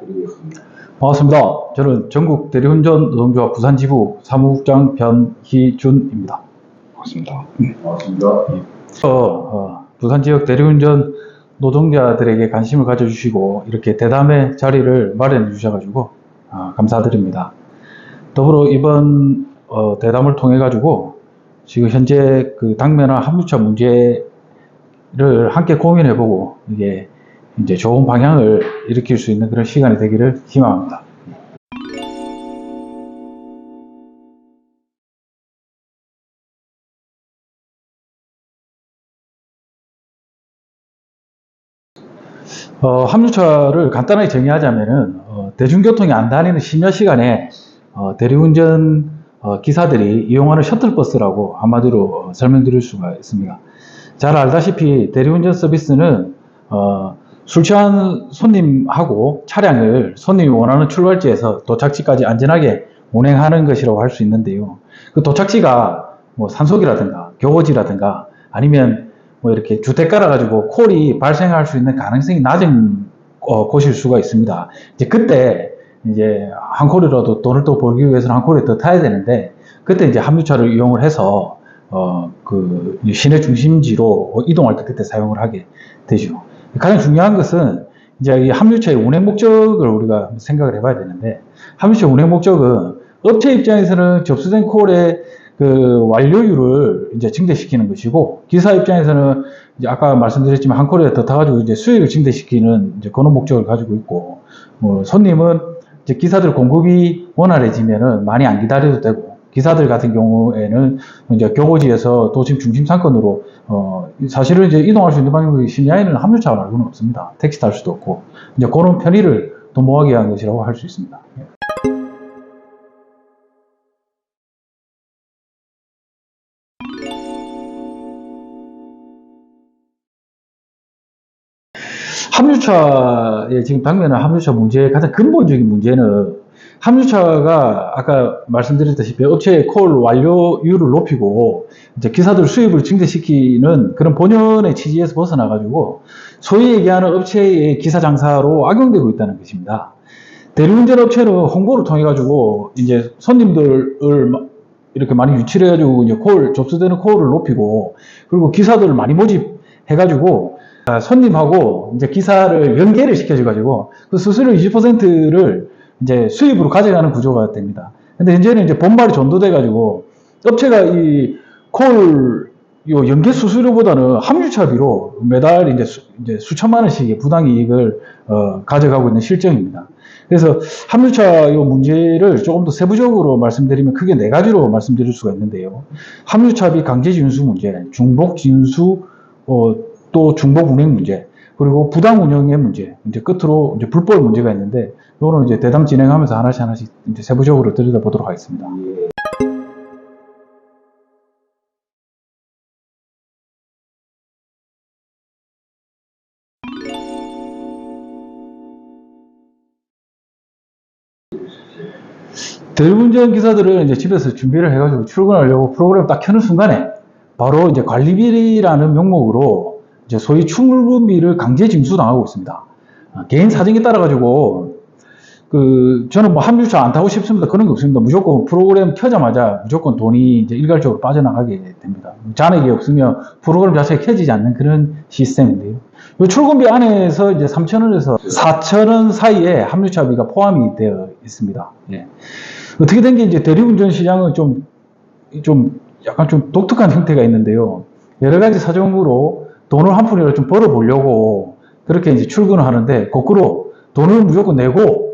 부탁드리겠습니다. 반갑습니다. 저는 전국 대리운전 노동조합 부산지부 사무국장 변희준입니다. 반갑습니다. 반갑습니다. 부산 지역 대리운전 노동자들에게 관심을 가져주시고 이렇게 대담의 자리를 마련해 주셔가지고 감사드립니다. 더불어 이번 대담을 통해 가지고 지금 현재 그 당면한 합류차 문제를 함께 고민해보고 이게 이제 좋은 방향을 일으킬 수 있는 그런 시간이 되기를 희망합니다. 합류차를 간단하게 정의하자면은 대중교통이 안 다니는 심야 시간에 대리운전 기사들이 이용하는 셔틀버스라고 한마디로 설명드릴 수가 있습니다. 잘 알다시피 대리운전 서비스는 술 취한 손님하고 차량을 손님이 원하는 출발지에서 도착지까지 안전하게 운행하는 것이라고 할 수 있는데요. 그 도착지가 뭐 산속이라든가 교보지라든가 아니면 뭐 이렇게 주택가라 가지고 콜이 발생할 수 있는 가능성이 낮은 곳일 수가 있습니다. 이제 그때 이제 한 콜이라도 돈을 또 벌기 위해서는 한 콜에 더 타야 되는데 그때 이제 합류차를 이용을 해서 그 시내 중심지로 이동할 때 그때 사용을 하게 되죠. 가장 중요한 것은 이제 이 합류차의 운행 목적을 우리가 생각을 해봐야 되는데 합류차 운행 목적은 업체 입장에서는 접수된 콜의 그 완료율을 이제 증대시키는 것이고 기사 입장에서는 이제 아까 말씀드렸지만 한 콜에 더 타가지고 이제 수익을 증대시키는 이제 그런 목적을 가지고 있고 손님은 이제 기사들 공급이 원활해지면은 많이 안 기다려도 되고 기사들 같은 경우에는 이제 교보지에서 도심 중심 상권으로 사실은 이제 이동할 수 있는 방법이 심야에는 합류차 말고는 없습니다. 택시 탈 수도 없고 이제 그런 편의를 도모하기 위한 것이라고 할 수 있습니다. 합류차에 지금 당면한 합류차 문제의 가장 근본적인 문제는 합류차가 아까 말씀드렸다시피 업체의 콜 완료율을 높이고 이제 기사들 수입을 증대시키는 그런 본연의 취지에서 벗어나가지고 소위 얘기하는 업체의 기사 장사로 악용되고 있다는 것입니다. 대리운전 업체는 홍보를 통해 가지고 이제 손님들을 이렇게 많이 유치를 해가지고 이제 접수되는 콜을 높이고 그리고 기사들을 많이 모집해 가지고 손님하고 이제 기사를 연계를 시켜줘가지고 그 수수료 20%를 이제 수입으로 가져가는 구조가 됩니다. 근데 현재는 이제 본말이 전도돼가지고 업체가 이 콜 연계 수수료보다는 합류차비로 매달 이제 수천만 원씩의 부당이익을 가져가고 있는 실정입니다. 그래서 합류차 이 문제를 조금 더 세부적으로 말씀드리면 크게 네 가지로 말씀드릴 수가 있는데요. 합류차비 강제징수 문제, 중복징수 또 중복 운행 문제, 그리고 부당 운영의 문제, 이제 끝으로 이제 불법 문제가 있는데, 이거는 이제 대담 진행하면서 하나씩 이제 세부적으로 들여다보도록 하겠습니다. 대리운전 기사들은 이제 집에서 준비를 해가지고 출근하려고 프로그램 딱 켜는 순간에 바로 이제 관리비라는 명목으로 이제 소위 출근비를 강제 징수당하고 있습니다. 개인 사정에 따라 가지고 저는 뭐 합류차 안 타고 싶습니다. 그런 게 없습니다. 무조건 프로그램 켜자마자 무조건 돈이 이제 일괄적으로 빠져나가게 됩니다. 잔액이 없으면 프로그램 자체가 켜지지 않는 그런 시스템인데요. 이 출근비 안에서 이제 3,000원에서 4,000원 사이에 합류차비가 포함이 되어 있습니다. 예. 어떻게 된 게 이제 대리운전 시장은 약간 좀 독특한 형태가 있는데요. 여러 가지 사정으로 돈을 한 푼이라도 좀 벌어보려고 그렇게 이제 출근을 하는데 거꾸로 돈을 무조건 내고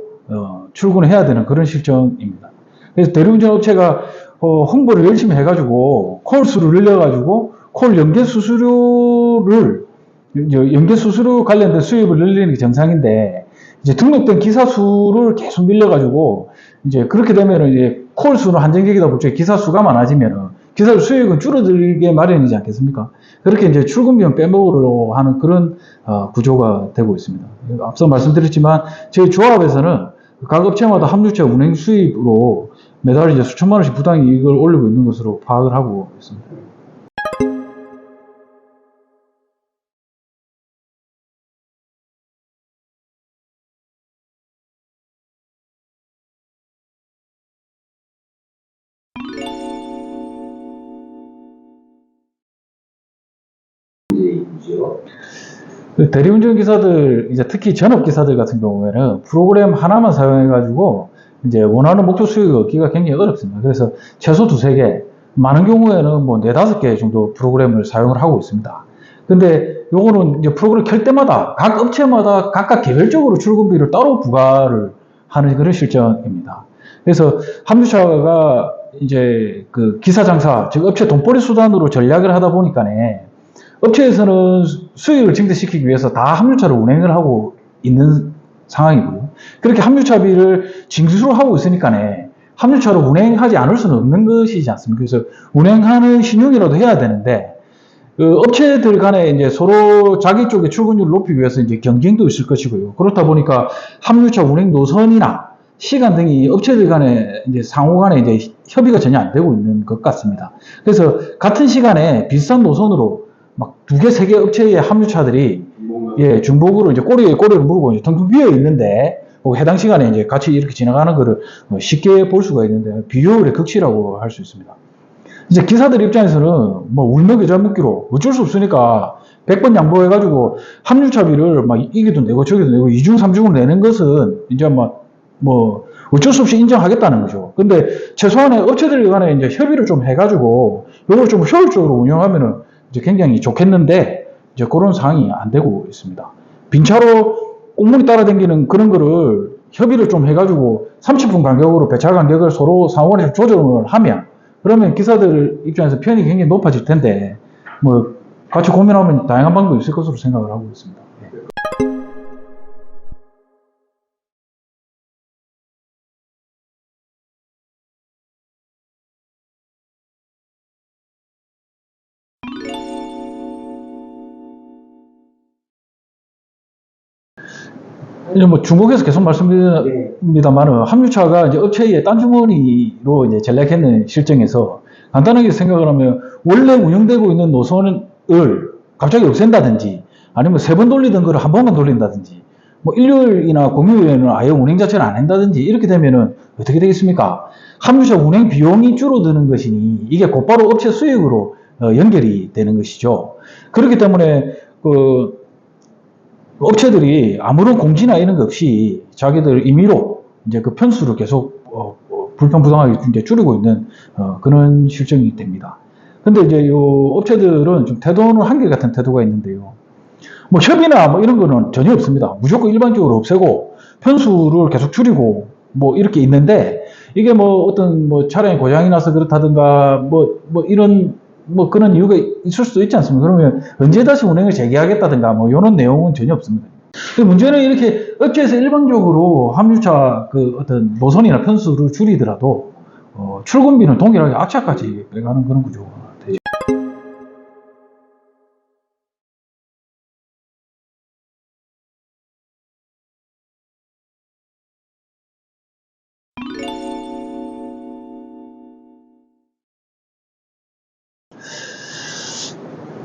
출근을 해야 되는 그런 실정입니다. 그래서 대리운전 업체가 홍보를 열심히 해가지고 콜 수를 늘려가지고 콜 연계 수수료 관련된 수입을 늘리는 게 정상인데 이제 등록된 기사 수를 계속 늘려가지고 이제 그렇게 되면 이제 콜 수는 한정적이다 보니까 기사 수가 많아지면은 기사 수익은 줄어들게 마련이지 않겠습니까? 그렇게 이제 출근 비용 빼먹으려고 하는 그런 구조가 되고 있습니다. 앞서 말씀드렸지만 저희 조합에서는 각 업체마다 합류차 운행 수입으로 매달 이제 수천만 원씩 부당이익을 올리고 있는 것으로 파악을 하고 있습니다. 그 대리운전 기사들, 이제 특히 전업 기사들 같은 경우에는 프로그램 하나만 사용해가지고 이제 원하는 목표 수익을 얻기가 굉장히 어렵습니다. 그래서 최소 두세 개, 많은 경우에는 뭐 네다섯 개 정도 프로그램을 사용을 하고 있습니다. 근데 요거는 이제 프로그램 켤 때마다 각 업체마다 각각 개별적으로 출근비를 따로 부과를 하는 그런 실정입니다. 그래서 합류차가 이제 그 기사 장사, 즉 업체 돈벌이 수단으로 전략을 하다 보니까네 업체에서는 수익을 증대시키기 위해서 다 합류차를 운행을 하고 있는 상황이고요. 그렇게 합류차비를 징수로 하고 있으니까네 합류차를 운행하지 않을 수는 없는 것이지 않습니까? 그래서 운행하는 신용이라도 해야 되는데 그 업체들 간에 이제 서로 자기 쪽의 출근율을 높이기 위해서 이제 경쟁도 있을 것이고요. 그렇다 보니까 합류차 운행 노선이나 시간 등이 업체들 간에 이제 상호 간에 이제 협의가 전혀 안 되고 있는 것 같습니다. 그래서 같은 시간에 비슷한 노선으로 막 두 개, 세 개 업체의 합류차들이 예, 중복으로 이제 꼬리에 꼬리를 물고 이제 텅텅 비어 있는데 해당 시간에 이제 같이 이렇게 지나가는 거를 쉽게 볼 수가 있는데 비효율의 극치라고 할 수 있습니다. 이제 기사들 입장에서는 뭐 울며 겨자 먹기로 어쩔 수 없으니까 100번 양보해가지고 합류차비를 막 이기도 내고 저기도 내고 2중, 3중을 내는 것은 이제 뭐 어쩔 수 없이 인정하겠다는 거죠. 근데 최소한의 업체들 간에 이제 협의를 좀 해가지고 이걸 좀 효율적으로 운영하면은 이제 굉장히 좋겠는데 이제 그런 상황이 안 되고 있습니다. 빈차로 꽁무니 따라다니는 그런 거를 협의를 좀 해가지고 30분 간격으로 배차 간격을 서로 상호간에 조정을 하면 그러면 기사들 입장에서 편익이 굉장히 높아질 텐데 뭐 같이 고민하면 다양한 방법이 있을 것으로 생각을 하고 있습니다. 이제 뭐 중국에서 계속 말씀드립니다만은 합류차가 이제 업체의 딴주머니로 이제 전략했는 실정에서 간단하게 생각을 하면 원래 운영되고 있는 노선을 갑자기 없앤다든지 아니면 세 번 돌리던 거를 한 번만 돌린다든지 뭐 일요일이나 공휴일에는 아예 운행 자체를 안 한다든지 이렇게 되면은 어떻게 되겠습니까? 합류차 운행 비용이 줄어드는 것이니 이게 곧바로 업체 수익으로 연결이 되는 것이죠. 그렇기 때문에 그 업체들이 아무런 공지나 이런 것 없이 자기들 임의로 이제 그 편수를 계속 불평부당하게 이제 줄이고 있는 그런 실정이 됩니다. 근데 이제 이 업체들은 좀 태도는 한결같은 태도가 있는데요. 뭐 협의나 뭐 이런 거는 전혀 없습니다. 무조건 일반적으로 없애고 편수를 계속 줄이고 뭐 이렇게 있는데 이게 뭐 어떤 뭐 차량이 고장이 나서 그렇다든가 뭐 이런 뭐 그런 이유가 있을 수도 있지 않습니까? 그러면 언제 다시 운행을 재개하겠다든가 뭐 이런 내용은 전혀 없습니다. 근데 문제는 이렇게 업체에서 일방적으로 합류차 그 어떤 노선이나 편수를 줄이더라도 출근비는 동일하게 악차까지 빼가는 그런 구조가 되죠.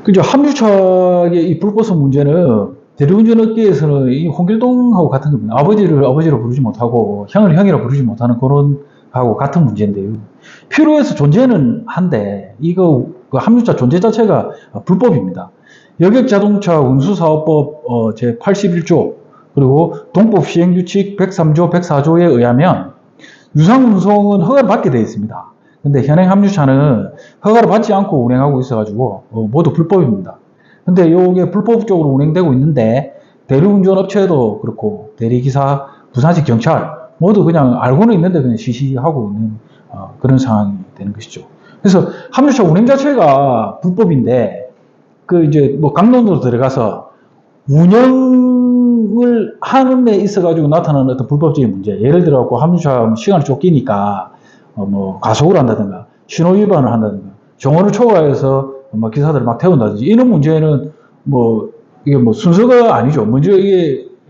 그죠. 합류차의 이 불법성 문제는 대리운전 업계에서는 이 홍길동하고 같은 겁니다. 아버지를 아버지로 부르지 못하고 형을 형이라 부르지 못하는 그런 하고 같은 문제인데요. 필요해서 존재는 한데 이거 그 합류차 존재 자체가 불법입니다. 여객자동차 운수사업법 제 81조 그리고 동법 시행규칙 103조 104조에 의하면 유상운송은 허가를 받게 되어 있습니다. 근데 현행 합류차는 허가를 받지 않고 운행하고 있어가지고 모두 불법입니다. 근데 이게 불법적으로 운행되고 있는데 대리운전 업체도 그렇고 대리기사, 부산시 경찰 모두 그냥 알고는 있는데 그냥 시시하고 있는 그런 상황이 되는 것이죠. 그래서 합류차 운행 자체가 불법인데 그 이제 뭐 강론으로 들어가서 운영을 하는 데 있어가지고 나타나는 어떤 불법적인 문제. 예를 들어갖고 합류차 시간을 쫓기니까 뭐 가속을 한다든가 신호 위반을 한다든가 정원을 초과해서 뭐 기사들을 막 태운다든지 이런 문제는 뭐 이게 뭐 순서가 아니죠. 먼저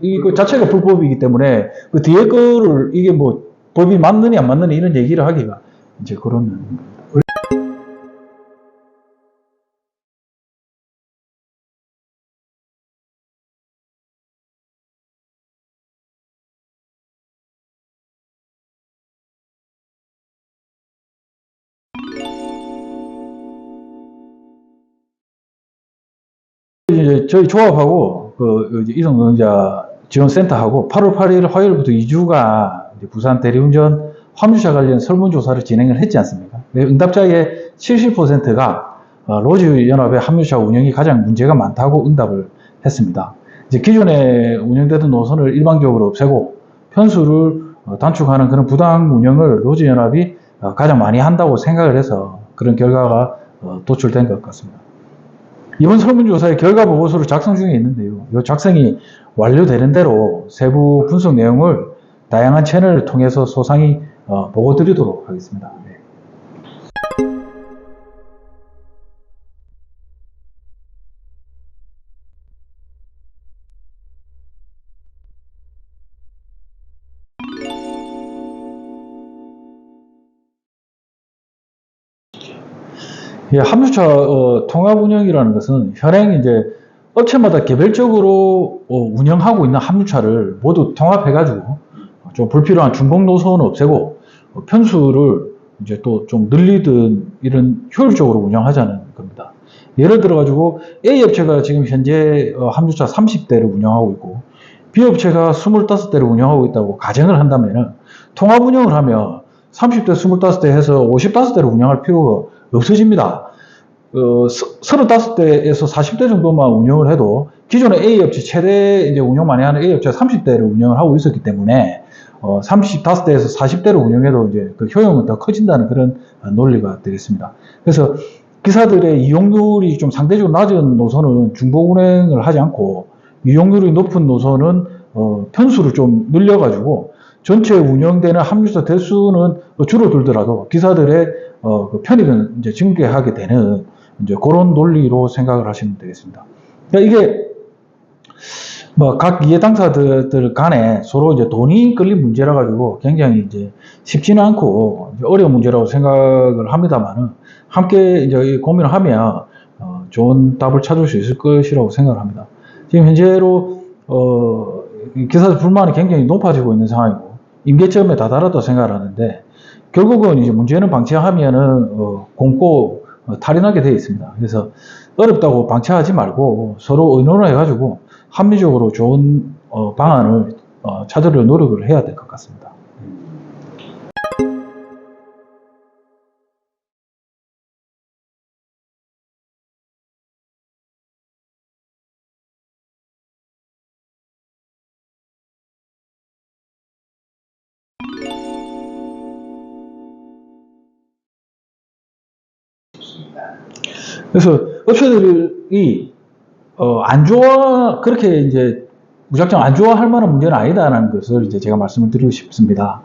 이거 자체가 불법이기 때문에 그 뒤에 거를 이게 뭐 법이 맞느냐 안 맞느냐 이런 얘기를 하기가 이제 그런 이제 저희 조합하고 이동 노동자 지원센터하고 8월 8일 화요일부터 2주간 부산 대리운전 화물차 관련 설문조사를 진행을 했지 않습니까? 응답자의 70%가 로지연합의 화물차 운영이 가장 문제가 많다고 응답을 했습니다. 이제 기존에 운영되던 노선을 일방적으로 없애고 편수를 단축하는 그런 부당 운영을 로지연합이 가장 많이 한다고 생각을 해서 그런 결과가 도출된 것 같습니다. 이번 설문조사의 결과 보고서를 작성 중에 있는데요. 이 작성이 완료되는 대로 세부 분석 내용을 다양한 채널을 통해서 소상히 보고 드리도록 하겠습니다. 네. 예, 합류차 통합 운영이라는 것은 현행 이제 업체마다 개별적으로 운영하고 있는 합류차를 모두 통합해가지고 좀 불필요한 중복 노선을 없애고 편수를 이제 또 좀 늘리든 이런 효율적으로 운영하자는 겁니다. 예를 들어가지고 A 업체가 지금 현재 합류차 30대를 운영하고 있고 B 업체가 25대를 운영하고 있다고 가정을 한다면은 통합 운영을 하면 30대, 25대 해서 55대를 운영할 필요가 없어집니다. 35대에서 40대 정도만 운영을 해도 기존의 A 업체 최대 이제 운영 많이 하는 A 업체가 30대를 운영을 하고 있었기 때문에 35대에서 40대를 운영해도 이제 그 효용은 더 커진다는 그런 논리가 되겠습니다. 그래서 기사들의 이용률이 좀 상대적으로 낮은 노선은 중복 운행을 하지 않고 이용률이 높은 노선은 편수를 좀 늘려가지고 전체 운영되는 합류차 대수는 줄어들더라도 기사들의 그 편익은 이제 증대하게 되는 이제 그런 논리로 생각을 하시면 되겠습니다. 그러니까 이게 뭐 각 이해 당사자들 간에 서로 이제 돈이 끌린 문제라 가지고 굉장히 이제 쉽지는 않고 어려운 문제라고 생각을 합니다만은 함께 이제 고민을 하면 좋은 답을 찾을 수 있을 것이라고 생각을 합니다. 지금 현재로 기사들 불만이 굉장히 높아지고 있는 상황이고 임계점에 다다랐다고 생각을 하는데 결국은 이제 문제는 방치하면은 공고 탈이 되어 있습니다. 그래서 어렵다고 방치하지 말고 서로 의논을 해가지고 합리적으로 좋은 방안을 찾으려 노력을 해야 될 것 같습니다. 그래서 업체들이 안 좋아 그렇게 이제 무작정 안 좋아할 만한 문제는 아니다라는 것을 이제 제가 말씀을 드리고 싶습니다.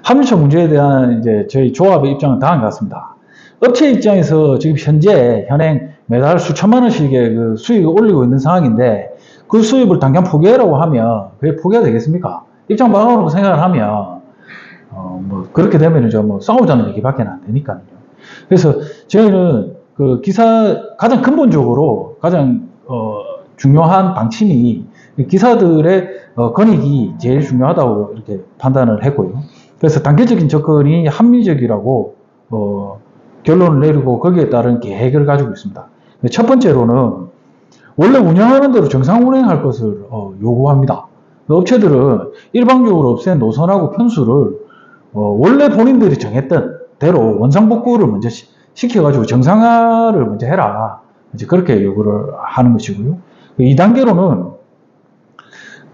합류차 문제에 대한 이제 저희 조합의 입장은 다음과 같습니다. 업체 입장에서 지금 현재 현행 매달 수천만 원씩의 그 수익을 올리고 있는 상황인데 그 수입을 당장 포기하라고 하면 그게 포기가 되겠습니까? 입장 바꿔놓고 생각을 하면 뭐 그렇게 되면 이제 뭐 싸우자는 얘기밖에 안 되니까요. 그래서 저희는 그 가장 근본적으로 가장 중요한 방침이 기사들의 권익이 제일 중요하다고 이렇게 판단을 했고요. 그래서 단계적인 접근이 합리적이라고 결론을 내리고 거기에 따른 계획을 가지고 있습니다. 첫 번째로는 원래 운영하는 대로 정상 운행할 것을 요구합니다. 업체들은 일방적으로 없앤 노선하고 편수를 원래 본인들이 정했던 대로 원상복구를 먼저 시켜가지고 정상화를 먼저 해라. 이제 그렇게 요구를 하는 것이고요. 2단계로는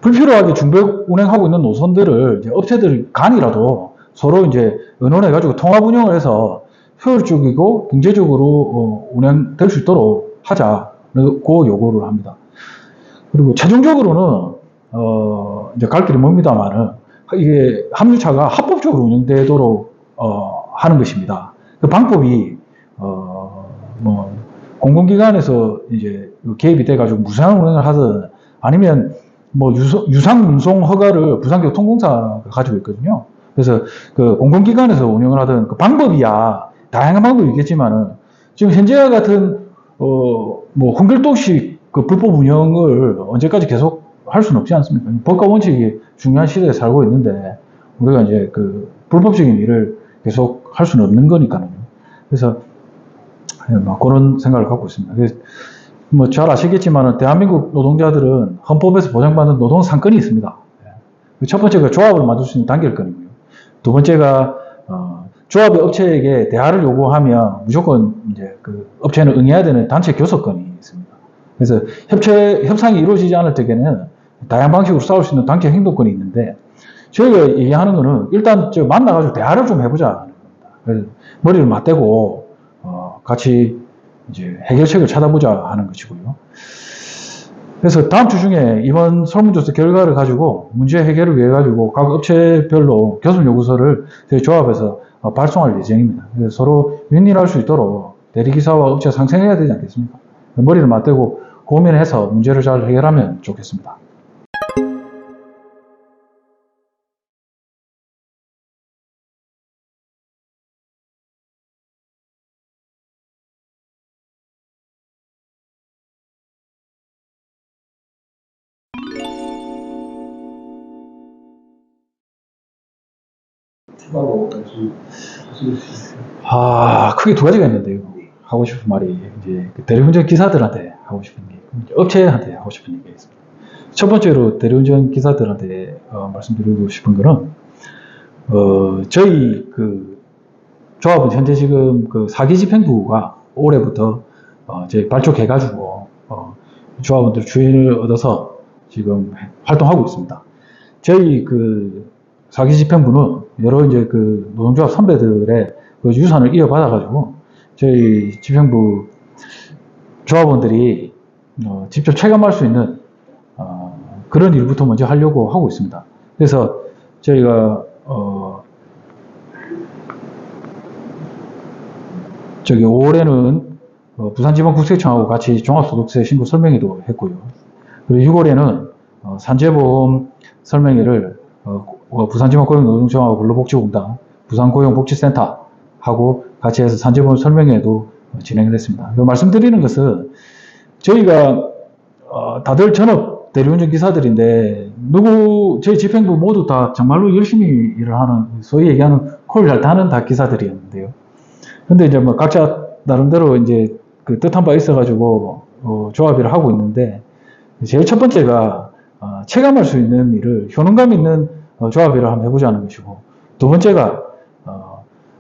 불필요하게 중복 운행하고 있는 노선들을 이제 업체들 간이라도 서로 이제 의논해가지고 통합 운영을 해서 효율적이고 경제적으로 운행될 수 있도록 하자고 요구를 합니다. 그리고 최종적으로는 이제 갈 길이 멉니다만은 이게 합류차가 합법적으로 운영되도록 하는 것입니다. 그 방법이 뭐 공공기관에서 이제 개입이 돼가지고 무상 운행을 하든 아니면 뭐 유상 운송 허가를 부산교통공사가 가지고 있거든요. 그래서 그 공공기관에서 운영을 하든 그 방법이야 다양한 방법이 있겠지만은 지금 현재와 같은 뭐 홍길동식 그 불법 운영을 언제까지 계속 할 수는 없지 않습니까? 법과 원칙이 중요한 시대에 살고 있는데 우리가 이제 그 불법적인 일을 계속 할 수는 없는 거니까요. 그래서 뭐 그런 생각을 갖고 있습니다. 그래서 뭐 잘 아시겠지만 대한민국 노동자들은 헌법에서 보장받는 노동 상권이 있습니다. 첫 번째가 조합을 만들 수 있는 단결권이고요. 두 번째가 조합의 업체에게 대화를 요구하면 무조건 이제 그 업체는 응해야 되는 단체 교섭권이 있습니다. 그래서 협상이 이루어지지 않을 때에는 다양한 방식으로 싸울 수 있는 단체 행동권이 있는데 저희가 얘기하는 거는 일단 만나가지고 대화를 좀 해보자 하는 겁니다. 그래서 머리를 맞대고 같이 이제 해결책을 찾아보자 하는 것이고요. 그래서 다음 주 중에 이번 설문조사 결과를 가지고 문제 해결을 위해 가지고 각 업체별로 교섭 요구서를 저희 조합에서 발송할 예정입니다. 그래서 서로 윈윈할 수 있도록 대리기사와 업체가 상생해야 되지 않겠습니까? 머리를 맞대고 고민해서 문제를 잘 해결하면 좋겠습니다. 추가로 하실 수 있어요? 크게 두 가지가 있는데요. 하고 싶은 말이 이제 대리운전 기사들한테 하고 싶은 게, 업체한테 하고 싶은 얘기가 있습니다. 첫 번째로 대리운전 기사들한테 말씀드리고 싶은 거는 저희 그 조합은 현재 지금 그 사기집행부가 올해부터 저희 발족해가지고 조합원들 주의를 얻어서 지금 활동하고 있습니다. 저희 그 사기집행부는 여러 이제 그 노동조합 선배들의 그 유산을 이어받아가지고 저희 집행부 조합원들이 직접 체감할 수 있는 그런 일부터 먼저 하려고 하고 있습니다. 그래서 저희가 저기 5월에는 부산지방국세청하고 같이 종합소득세 신고 설명회도 했고요. 그리고 6월에는 산재보험 설명회를 부산지방고용노동청하고 근로복지공단, 부산고용복지센터하고 같이 해서 산재보험 설명회도 진행됐습니다. 말씀드리는 것은 저희가 다들 전업 대리운전 기사들인데 저희 집행부 모두 다 정말로 열심히 일을 하는, 소위 얘기하는 콜 잘 타는 다 기사들이었는데요. 근데 이제 뭐 각자 나름대로 이제 그 뜻한 바 있어가지고 조합일을 하고 있는데, 제일 첫 번째가 체감할 수 있는 일을 효능감 있는 조합일을 한번 해보자는 것이고, 두 번째가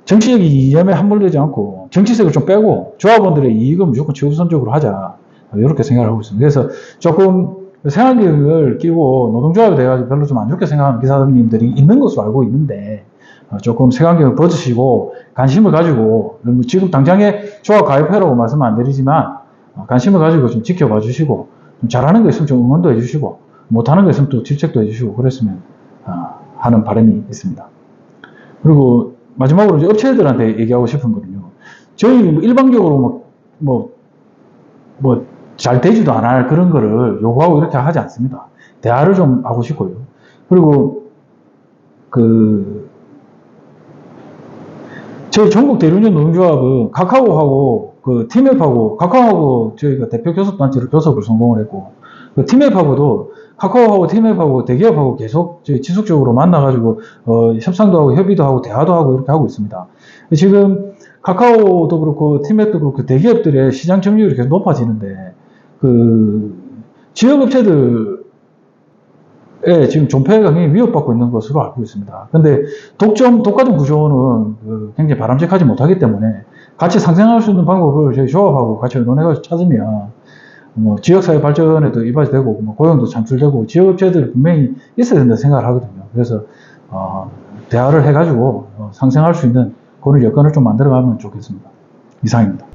정치적 이념에 함몰되지 않고 정치색을 좀 빼고 조합원들의 이익은 무조건 최우선적으로 하자, 이렇게 생각을 하고 있습니다. 그래서 조금 생활계획을 끼고 노동조합에 대해서 별로 좀 안 좋게 생각하는 기사님들이 있는 것으로 알고 있는데, 조금 색안경을 벗으시고 관심을 가지고, 지금 당장에 조합 가입해라고 말씀은 안 드리지만 관심을 가지고 좀 지켜봐 주시고, 좀 잘하는 거 있으면 좀 응원도 해주시고, 못하는 거 있으면 또 질책도 해주시고 그랬으면 하는 바람이 있습니다. 그리고 마지막으로 이제 업체들한테 얘기하고 싶은 거는요, 저희 일반적으로 잘 되지도 않을 그런 거를 요구하고 이렇게 하지 않습니다. 대화를 좀 하고 싶고요. 그리고 저희 전국 대리운전 노동조합은 카카오하고 팀앱하고, 카카오하고 저희가 대표 교섭단체로 교섭을 성공을 했고, 팀앱하고도 카카오하고 팀앱하고 대기업하고 계속 지속적으로 만나가지고 협상도 하고 협의도 하고 대화도 하고 이렇게 하고 있습니다. 지금 카카오도 그렇고 팀앱도 그렇고 대기업들의 시장 점유율이 계속 높아지는데, 지역업체들에 지금 존폐가 굉장히 위협받고 있는 것으로 알고 있습니다. 근데 독과점 구조는 굉장히 바람직하지 못하기 때문에 같이 상생할 수 있는 방법을 저희 조합하고 같이 의논해가지고 찾으면 지역사회 발전에도 이바지 되고, 고용도 창출되고, 지역업체들이 분명히 있어야 된다 생각을 하거든요. 그래서 대화를 해가지고 상생할 수 있는 그런 여건을 좀 만들어가면 좋겠습니다. 이상입니다.